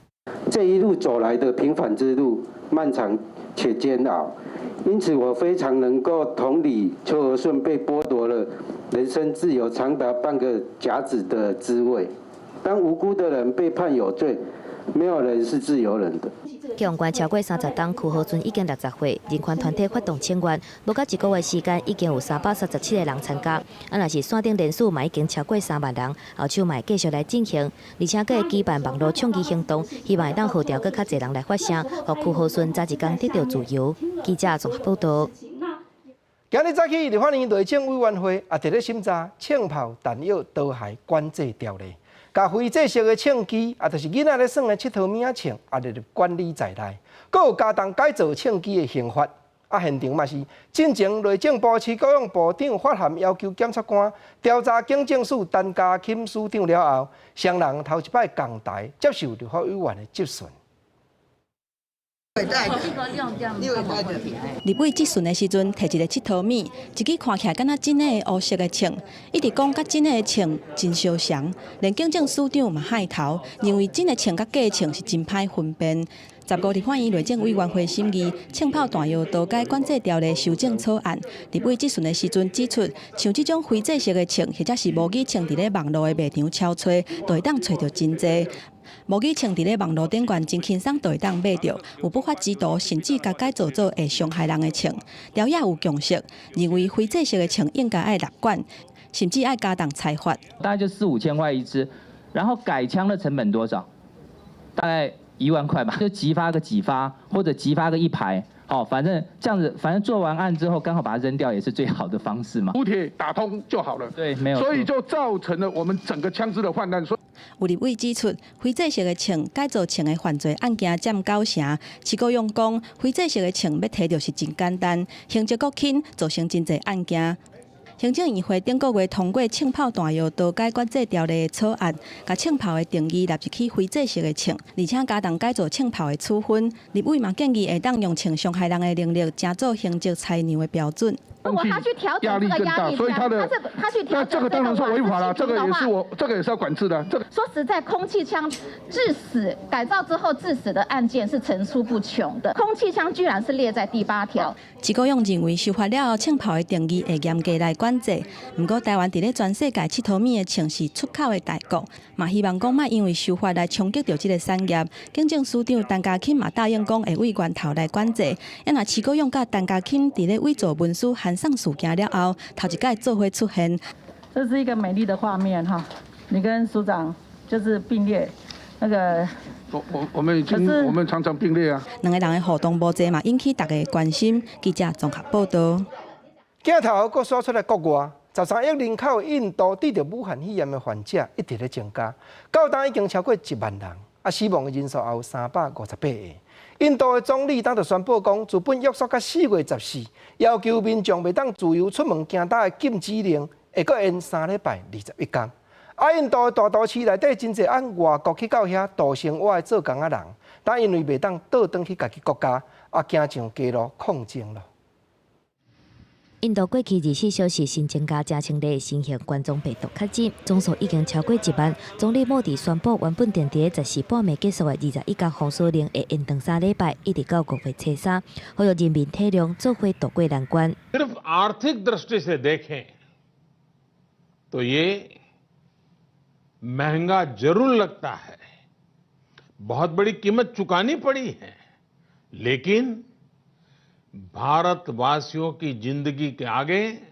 这一路走来的平凡之路，漫长且煎熬。因此，我非常能够同理邱和顺被剥夺了人身自由长达半个甲子的滋味。当无辜的人被判有罪，没有人是自由人的。去关超过30天，屈和顺已经60岁。人权团体发动请愿，无到1个月时间，已经有337个人参加。啊，若是线顶人数嘛已经超过3万人，后手嘛会继续来进行，而且佫会举办网络倡议行动，希望会当号召佫较侪人来发声，互屈和顺早一天得到自由。记者综合报道。今日早起，立法院内政委员会也伫咧审查枪炮弹药刀械管制条例。甲非正式的枪支，也就是囡仔咧耍的七套名枪，也列入管理在内。佫有加重改造枪支的刑罚。啊，现场嘛是进前内政部市高用部长发函要求检察官调查警政署陈家钦署长了后，双人头一摆共台接受立法委员的质询。立委质询的时阵，摕一个七头米，一支看起来敢若真诶乌色的枪，一直讲甲真诶枪真相像，连警政署长嘛害头，认为真诶枪甲假枪是真歹分辨。15日反映内政委员会审议枪炮弹药刀械管制条例修正草案，立委质询的时阵指出，像这种非正式的枪或者是模拟枪，伫咧网络的卖场敲吹，都会当找到真济。模拟枪伫咧网络顶悬真轻松，就会当买到，有不法之徒甚至甲改造做会伤害人的枪。条也有共识，认为非正式的枪应该爱立管，甚至爱加重裁罚。大概就4、5千块一支，然后改枪的成本多少？大概1万块吧，就急发个几发，或者急发个1排。好，反正这样子，反正做完案之后，刚好把它扔掉，也是最好的方式嘛。补铁打通就好了。对，没有。所以就造成了我们整个枪支的泛滥。有立委指出，非正式的枪改造枪的犯罪案件占9成，市高用讲，非正式的枪要摕到是真简单，刑责够轻，造成真侪案件。行政院会顶个月通过枪炮弹药刀改管制条例的草案，把枪炮的定义纳入去非正式的枪，而且加重改造枪炮的处分。立委嘛建议会当用枪伤害人的能力，加做刑责裁量的标准。如果他去调整这个压力，所以他去调整这个当然是违法了，这个也是要管制的。说实在，空气枪致死改造之后致死的案件是层出不穷的，空气枪居然是列在第8条。机构用认为修法了后，枪炮的定义会严格来管制。不过，台湾伫咧全世界佚佗米的枪是出口的大国，嘛希望讲莫因为修法来冲击到这个产业。警政署长陈家钦嘛答应讲会为源头来管制。因为机构用甲陈家钦伫咧伪造文书函上事件了后，头一届做伙出现。这是一个美丽的画面哈，你跟署长就是并列，那个。我们常常并列啊。两个人的互动无济嘛，引起大家的关心。记者综合报道。镜头佫刷出来国外，13亿人口印度得着武汉肺炎的患者一直咧增加，到当已经超过1万人，死亡的人数也有358个。印度的总理当就宣布讲，自本约束到4月14，要求民众袂当自由出门行搭的禁止令，会佫延3礼拜21天。印度的大都市内底真侪按外国去到遐度生活的做工仔人，但因为袂当倒转去家己国家，惊上街路抗争咯。印度过去24小时新增加1000例新型冠状病毒确诊，总数已经超过1万。总理莫迪宣布，原本定伫14半暝结束的21天封锁令会延长3礼拜，一直到5月初3，呼吁人民体谅，做伙渡过难关。सिर्फ आर्थिक दृष्टि से देखें तो ये महंगा जरूर लगता है, बहुत बड़ी कीमत चुकानी पड़ी है, लेकिन भारतवासियों की जिंदगी के आगे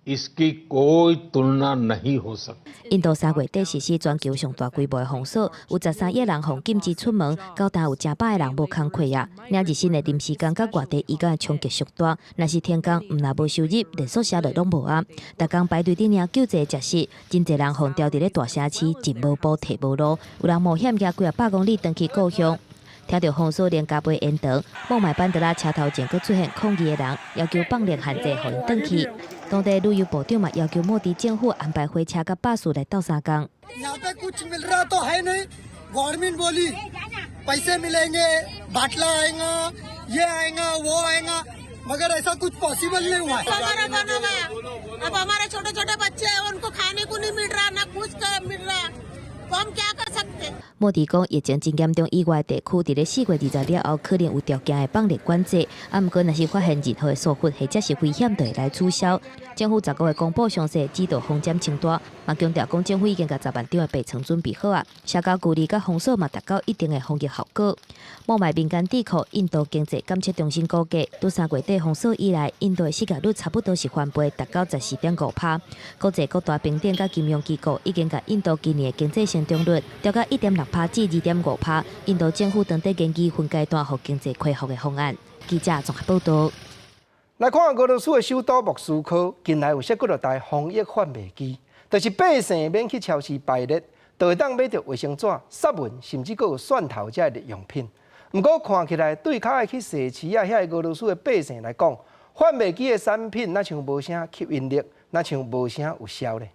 इसकी कोई तुलना नहीं हो सकती。印度3月底实施全球上大规模的封锁，有13亿人互禁止出门，到达有100个人无工课啊。领日薪的临时工甲外地移工的冲击俗大，若是天工，毋若无收入，连宿舍就拢无啊。逐工排队顶领救济食食，真侪人互吊伫咧大城市，真无补摕无路，有人冒险行几啊100公里登去故乡。听到封锁令加倍延长，孟买班德拉车头前佫出现抗议的人，要求放令限制，互因登去。当地旅游部长嘛要求莫迪政府安排火车甲巴士来斗3工。莫迪讲，疫情真严重以外地区，伫咧4月20了后，可能有条件会放列管制。毋过，若是发现任何的疏忽或者是危险，就会来取消。政府15月公布详细指导风险清单，嘛强调讲政府已经甲10万张的备床准备好啊。社交距离甲封锁嘛达到一定的防疫效果。孟买民间智库印度经济监测中心估计，自3月底封锁以来，印度的失业率差不多是翻倍，达到14.5%。国际各大评点甲金融机构已经甲印度今年的经济成长率调到1.6%至2.5%。印度政府当地研究分阶段互经济恢复的方案。记者综合报道。来看俄罗斯的首都莫斯科，近来有设几落台防疫贩卖机，就是百姓免去超市排列，就会当买到卫生纸、杀蚊，甚至佫有蒜头这类日用品。不过看起来对较爱去市市啊，遐俄罗斯的百姓来讲，贩卖机的产品哪像无啥吸引力，哪像无啥有效呢？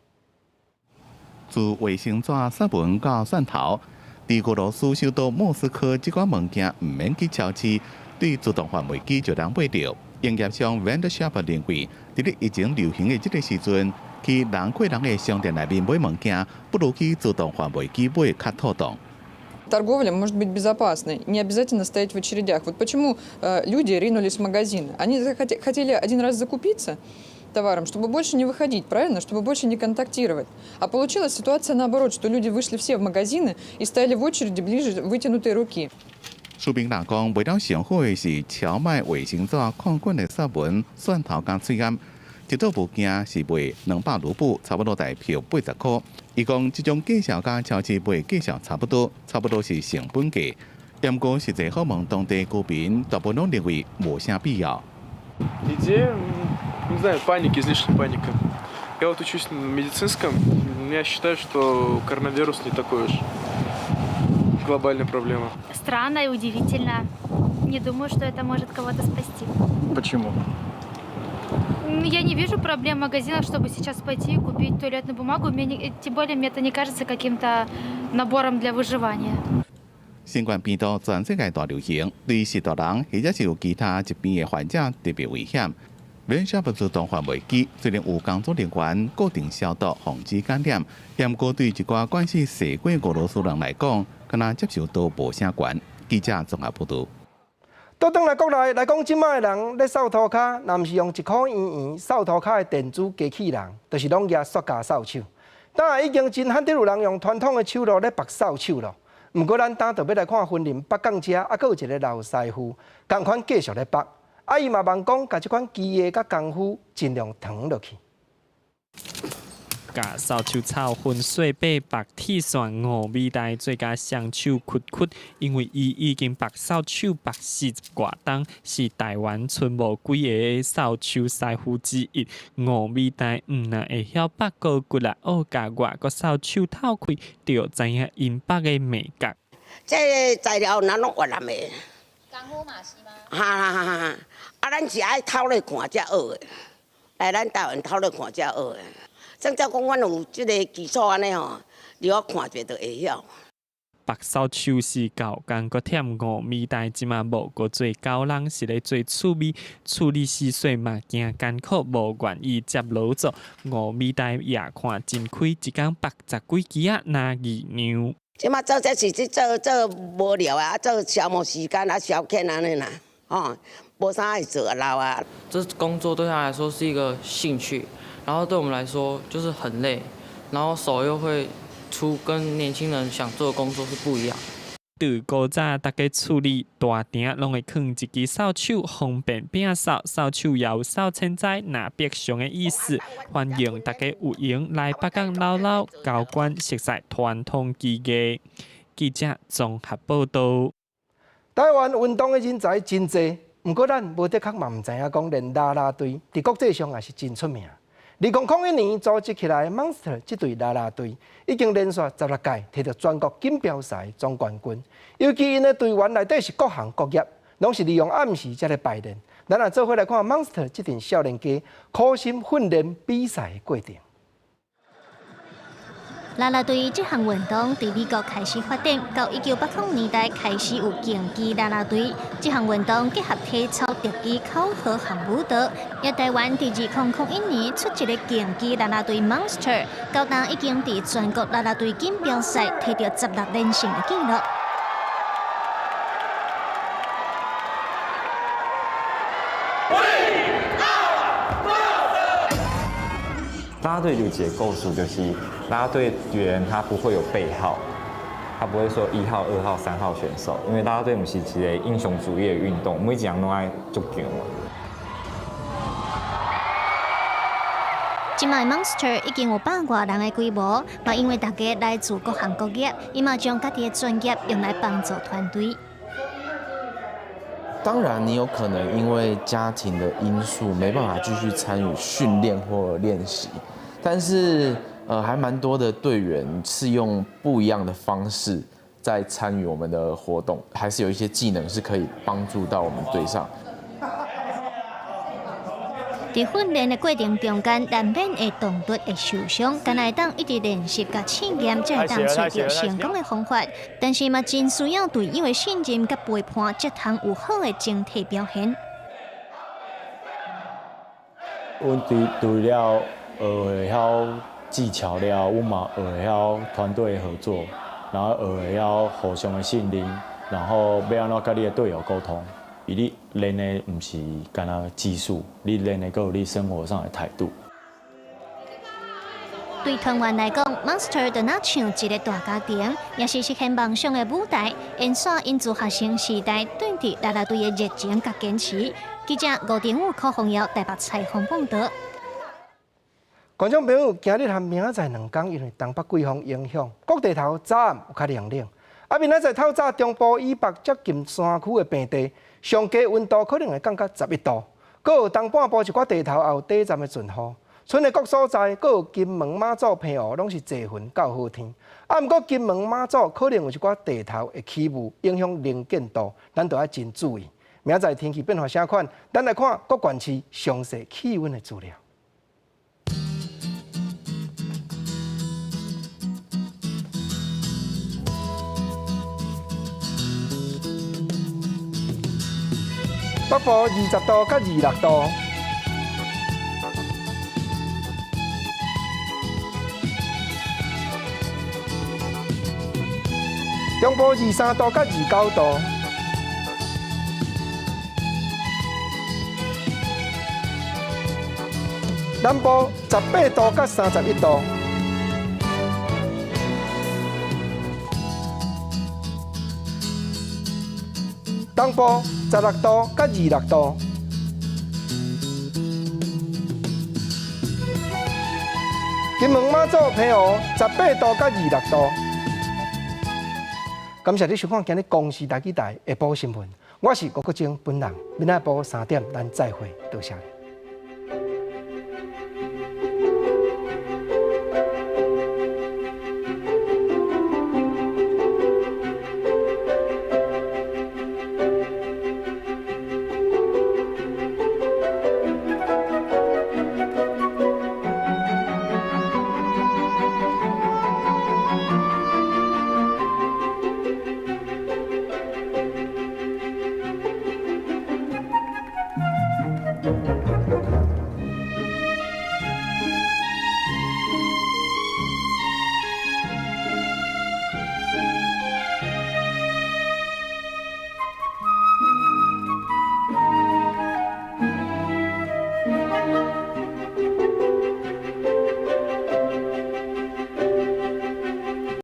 自卫生纸、杀蚊到蒜头，伫俄罗斯首都莫斯科，这款物件唔免去超市，对自动贩卖机就能买到。营业商 Vendshop 认为，伫咧疫情流行的这个时阵，去人过人的商店内面买物件，不如去自动贩卖机买较妥当。Торговля может быть безопасной, не обязательно стоять в очередях. Вот почему люди ринулись в магазины. Они хотели один раз закупиться товаром, чтобы больше не выходить, правильно? Чтобы больше не контактировать. А получилась ситуация наоборот, что люди вышли все в магазины и стояли в очереди ближе вытянутой руки. 市民人讲，卖了上好的是超卖卫生纸、抗菌的杀蚊、蒜头甲水柑。一组物件是卖200卢布，差不多大票80块。伊讲，这种介绍甲超市卖介绍差不多是成本价。不过实际好问当地居民，大部分拢认为无啥必要。Идея, не знаю, паники, излишняя паника. Я вот учусь на медицинском, я считаю, что коронавирус не такой уж глобальная проблема. Странно и удивительно. Не думаю, что это может кого-то спасти. Почему? Я не вижу проблем в магазинах, чтобы сейчас пойти и купить туалетную бумагу. Тем более, мне это не кажется каким-то набором для выживания. 新冠病毒全世界大流行，对食大人或者是有其他疾病的患者特别危险。免消不自动范围机虽然有工作人员固定消毒防止感染，但不过对一寡关系社会俄罗斯人来讲，可能接受度无啥悬。记者综合报道。倒转来国内来讲，即卖的人咧扫涂骹，若毋是用1块圆扫涂骹的电子机器人，就是拢举塑胶扫帚。当然已经真罕得有人用传统的手路咧拔扫帚咯。毋过咱当就要来看婚林北港车，还佫有一个老师傅，同款继续咧拔。伊嘛望讲，甲即款机艺甲功夫尽量传落去。甲扫帚草粉碎被白铁线5米大，最佳双手屈屈，因为伊已经白扫帚白40多档，是台湾剩无几个扫帚师傅之一。5米大，若会晓拔高骨啦，学甲外国扫帚透开，就知影因拔的美感。这材料咱拢越南的。功夫嘛是吗？哈，咱是爱偷来看才学的，来咱台湾偷来看才学的。像照讲，阮有即个基础安尼吼，你我看者就会晓。白扫帚是高工，搁忝5米大，即嘛无搁做高人，是咧做趣味。处理细碎嘛惊艰苦，无愿意接劳作。5米大也看真开，一工白10几支啊，拿二娘。即马做这是做无聊啊，做消磨时间啊，消遣安尼啦，哦，无啥爱做老啊。这工作对他来说是一个兴趣。然后对我们来说就是很累，然后手又会出跟年轻人想做的工作是不一样。từ古早大家处理大鼎，拢会放一支扫帚，方便摒扫。扫帚也有扫帚仔、拿笔上的意思。欢迎大家有闲来北港老老交关熟悉传统技艺。记者综合报道。台湾运动的人才真多，不过咱无的确嘛唔知影讲，连啦啦队伫国际上也是真出名。2001年组织起来 ，Monster 这队啦啦队已经连续16届摕到全国锦标赛总冠军。尤其因的队员内底是各行各业，拢是利用暗时才来排练。咱也做伙来看 Monster 这阵少年家苦心训练比赛的过程。啦啦队这项运动在美国开始发展，到1980年代开始有竞技啦啦队。这项运动结合体操、特技、口号和舞蹈。也台湾在2001年出一个竞技啦啦队 Monster， 到当已经在全国啦啦队锦标赛摕到16连胜的纪录。啦啦队有结构数，就是啦啦队员他不会有背号，他不会说1号、2号、3号选手，因为啦啦队不是一个英雄主义的运动，每一项都爱足强。今卖 Monster 已经有100多人的规模，嘛因为大家来自各行各业，伊嘛将家己的专业用来帮助团队。当然，你有可能因为家庭的因素没办法继续参与训练或练习，但是还蛮多的队员是用不一样的方式在参与我们的活动，还是有一些技能是可以帮助到我们队上。在训练的过程中间，难免会动作会受伤，但会当一直练习甲试验，才会当找到成功的方法。但是嘛，真需要队友的信任甲陪伴，才通有好的整体表现。阮除了学会晓技巧了，阮嘛学会晓团队合作，然后学会晓互相的信任，然后要安怎甲你的队友沟通。因为你练的不是干那技术，你练的有你生活上的态度。对团员来讲 ，Monster 就那像一个大家庭，也是实现梦想的舞台。因所因自学生时代对伫啦啦队的热情甲坚持。记者5.5柯宏尧台北采访报道。观众朋友，今日和明仔载2天，因为东北季风影响，各地头早暗有较凉凉。明仔载透早中部以北接近山区的平地。上低温度可能会降到11度，阁有东半部一寡地头也有短暂的阵雨。剩的各所在，阁有金门、马祖、澎湖，拢是济云较好天。不过金门、马祖可能有一寡地头会起雾，影响能见度，咱都要真注意。明仔天气变化啥款？咱来看各县市详细气温的资料。北部20度到26度，中部23度到29度，南部18度到31度，东部16度到26度，金门马祖澎湖18度到26度。感谢你收看今日公视台记台下晡新闻，我是郭国正本人，明仔晡3点咱再会，多谢你。